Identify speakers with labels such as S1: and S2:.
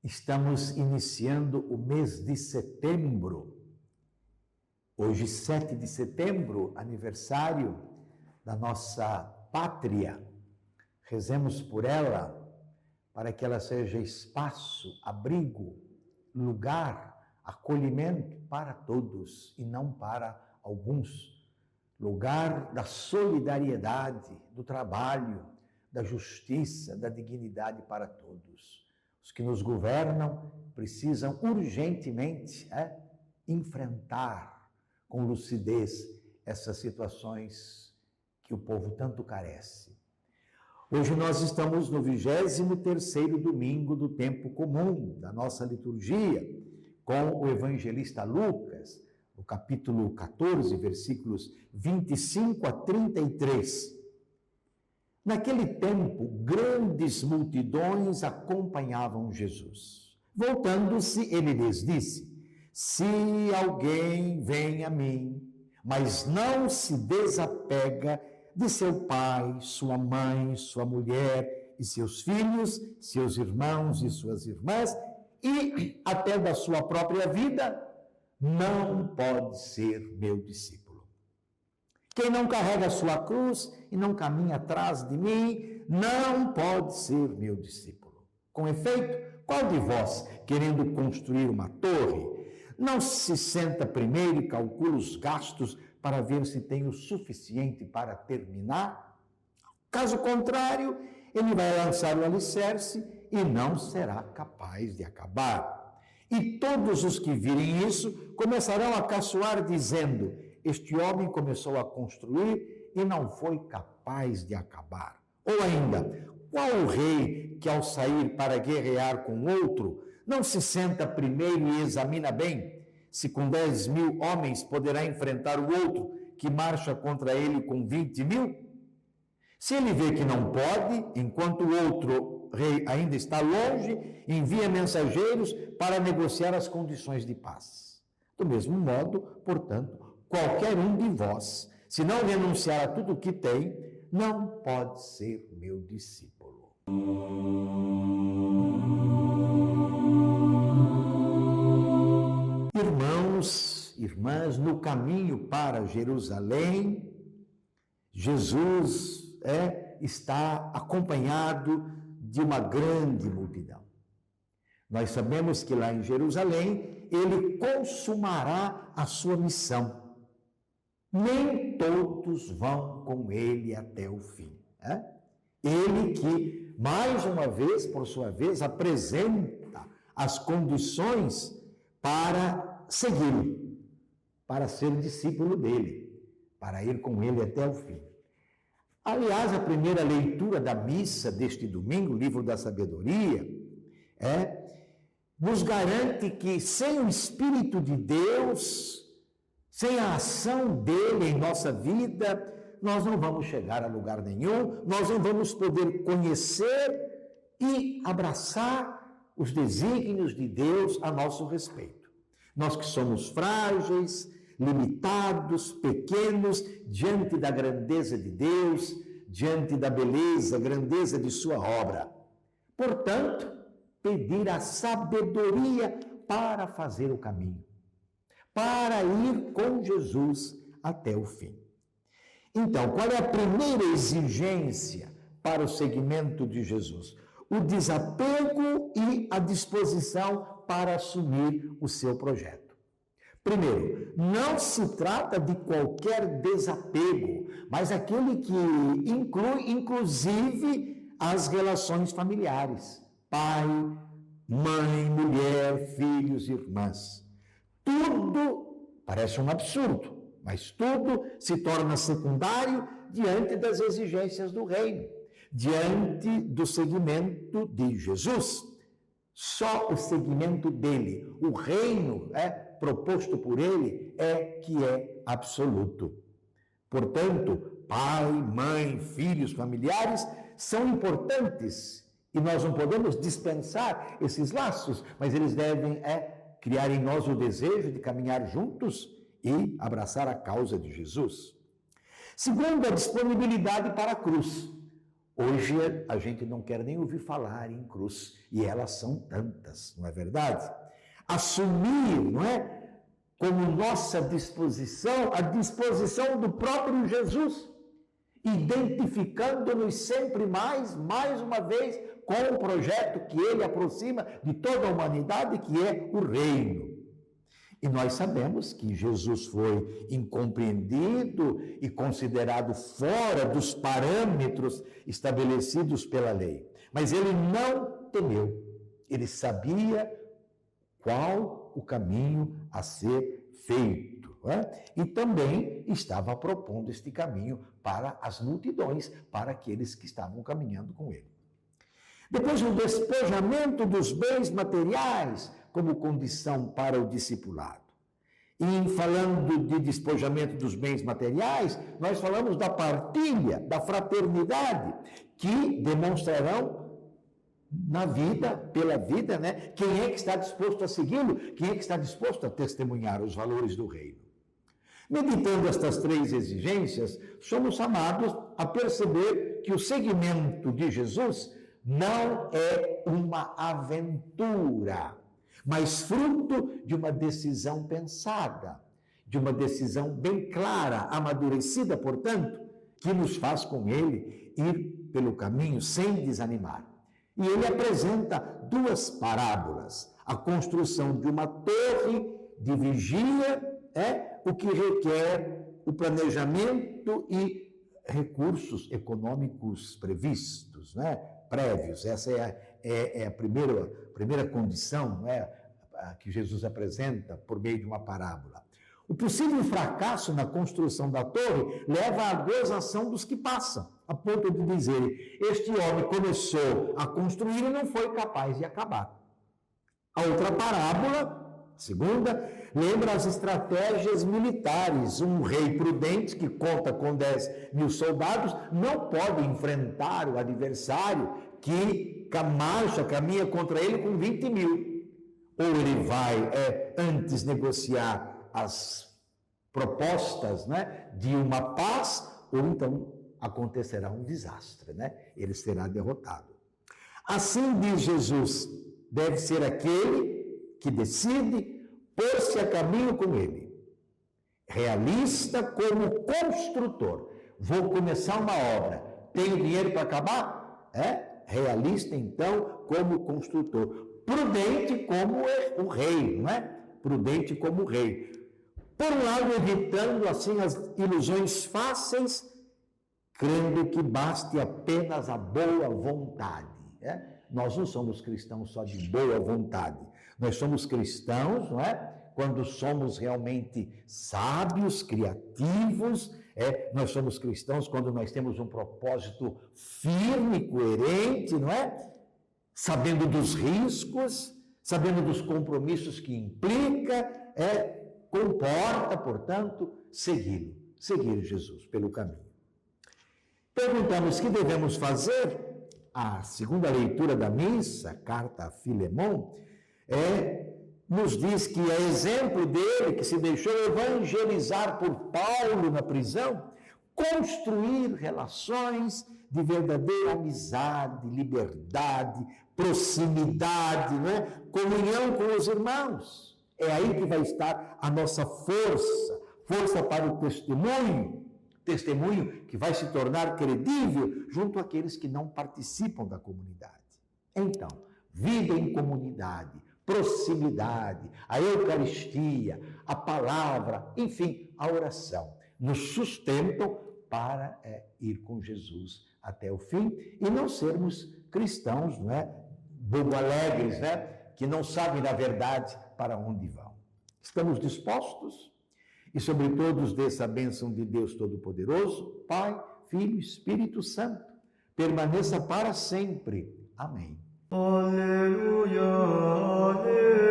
S1: Estamos iniciando o mês de setembro. Hoje, 7 de setembro, aniversário da nossa pátria. Rezemos por ela, para que ela seja espaço, abrigo, lugar, acolhimento para todos e não para alguns. Lugar da solidariedade, do trabalho, da justiça, da dignidade para todos. Os que nos governam precisam urgentemente enfrentar com lucidez essas situações que o povo tanto carece. Hoje nós estamos no 23º domingo do tempo comum da nossa liturgia, com o evangelista Lucas, no capítulo 14, versículos 25 a 33. Naquele tempo, grandes multidões acompanhavam Jesus. Voltando-se, ele lhes disse: se alguém vem a mim, mas não se desapega de seu pai, sua mãe, sua mulher e seus filhos, seus irmãos e suas irmãs, e até da sua própria vida, não pode ser meu discípulo. Quem não carrega a sua cruz e não caminha atrás de mim, não pode ser meu discípulo. Com efeito, qual de vós, querendo construir uma torre, não se senta primeiro e calcula os gastos para ver se tem o suficiente para terminar? Caso contrário, ele vai lançar o alicerce e não será capaz de acabar. E todos os que virem isso começarão a caçoar, dizendo: este homem começou a construir e não foi capaz de acabar. Ou ainda, qual o rei que ao sair para guerrear com outro, não se senta primeiro e examina bem se com 10.000 homens poderá enfrentar o outro que marcha contra ele com 20.000? Se ele vê que não pode, enquanto o outro rei ainda está longe, envia mensageiros para negociar as condições de paz. Do mesmo modo, portanto, qualquer um de vós, se não renunciar a tudo o que tem, não pode ser meu discípulo. Irmãos, irmãs, no caminho para Jerusalém, Jesus está acompanhado de uma grande multidão. Nós sabemos que lá em Jerusalém, ele consumará a sua missão. Nem todos vão com ele até o fim. Ele que, mais uma vez, por sua vez, apresenta as condições para segui-lo, para ser discípulo dele, para ir com ele até o fim. Aliás, a primeira leitura da missa deste domingo, o livro da sabedoria, nos garante que sem o Espírito de Deus, sem a ação dele em nossa vida, nós não vamos chegar a lugar nenhum, nós não vamos poder conhecer e abraçar os desígnios de Deus a nosso respeito. Nós que somos frágeis, limitados, pequenos, diante da grandeza de Deus, diante da beleza, grandeza de sua obra. Portanto, pedir a sabedoria para fazer o caminho, para ir com Jesus até o fim. Então, qual é a primeira exigência para o seguimento de Jesus? O desapego e a disposição para assumir o seu projeto. Primeiro, não se trata de qualquer desapego, mas aquele que inclui, inclusive, as relações familiares. Pai, mãe, mulher, filhos, irmãs. Tudo parece um absurdo, mas tudo se torna secundário diante das exigências do reino, diante do seguimento de Jesus. Só o seguimento dele, o reino proposto por ele, que é absoluto. Portanto, pai, mãe, filhos, familiares são importantes e nós não podemos dispensar esses laços, mas eles devem criar em nós o desejo de caminhar juntos e abraçar a causa de Jesus. Segundo, a disponibilidade para a cruz. Hoje a gente não quer nem ouvir falar em cruz, e elas são tantas, não é verdade? Assumir, não é? Como nossa disposição, a disposição do próprio Jesus, identificando-nos sempre mais uma vez, com o projeto que ele aproxima de toda a humanidade, que é o reino. E nós sabemos que Jesus foi incompreendido e considerado fora dos parâmetros estabelecidos pela lei. Mas ele não temeu. Ele sabia qual o caminho a ser feito. E também estava propondo este caminho para as multidões, para aqueles que estavam caminhando com ele. Depois, o despojamento dos bens materiais como condição para o discipulado. E falando de despojamento dos bens materiais, nós falamos da partilha, da fraternidade, que demonstrarão na vida, pela vida, né? Quem é que está disposto a segui-lo? Quem é que está disposto a testemunhar os valores do reino? Meditando estas três exigências, somos chamados a perceber que o seguimento de Jesus não é uma aventura, mas fruto de uma decisão pensada, de uma decisão bem clara, amadurecida, portanto, que nos faz com ele ir pelo caminho sem desanimar. E ele apresenta duas parábolas. A construção de uma torre de vigia o que requer o planejamento e recursos econômicos previstos, prévios. Essa é a primeira condição, que Jesus apresenta por meio de uma parábola. O possível fracasso na construção da torre leva à gozação dos que passam, a ponto de dizer: este homem começou a construir e não foi capaz de acabar. A outra parábola, segunda, lembra as estratégias militares. Um rei prudente que conta com 10.000 soldados não pode enfrentar o adversário que caminha contra ele com 20.000. Ou ele vai antes negociar as propostas de uma paz, ou então acontecerá um desastre, ele será derrotado. Assim diz Jesus, deve ser aquele que decide pôr-se a caminho com ele. Realista como construtor. Vou começar uma obra, tenho dinheiro para acabar? Realista, então, como construtor. Prudente como o rei, Prudente como o rei. Por um lado, evitando assim as ilusões fáceis, crendo que baste apenas a boa vontade. Nós não somos cristãos só de boa vontade. Nós somos cristãos, quando somos realmente sábios, criativos. Nós somos cristãos quando nós temos um propósito firme, coerente, Sabendo dos riscos, sabendo dos compromissos que implica, comporta, portanto, seguir Jesus pelo caminho. Perguntamos o que devemos fazer. A segunda leitura da missa, a carta a Filemon, nos diz que é exemplo dele, que se deixou evangelizar por Paulo na prisão, construir relações de verdadeira amizade, liberdade, proximidade, comunhão com os irmãos. É aí que vai estar a nossa força para o testemunho que vai se tornar credível junto àqueles que não participam da comunidade. Então, vida em comunidade, proximidade, a Eucaristia, a palavra, enfim, a oração, nos sustentam para ir com Jesus até o fim e não sermos cristãos, bobo alegres, que não sabem na verdade para onde vão. Estamos dispostos? E sobre todos dessa a bênção de Deus Todo-Poderoso, Pai, Filho e Espírito Santo, permaneça para sempre. Amém.
S2: Aleluia, aleluia.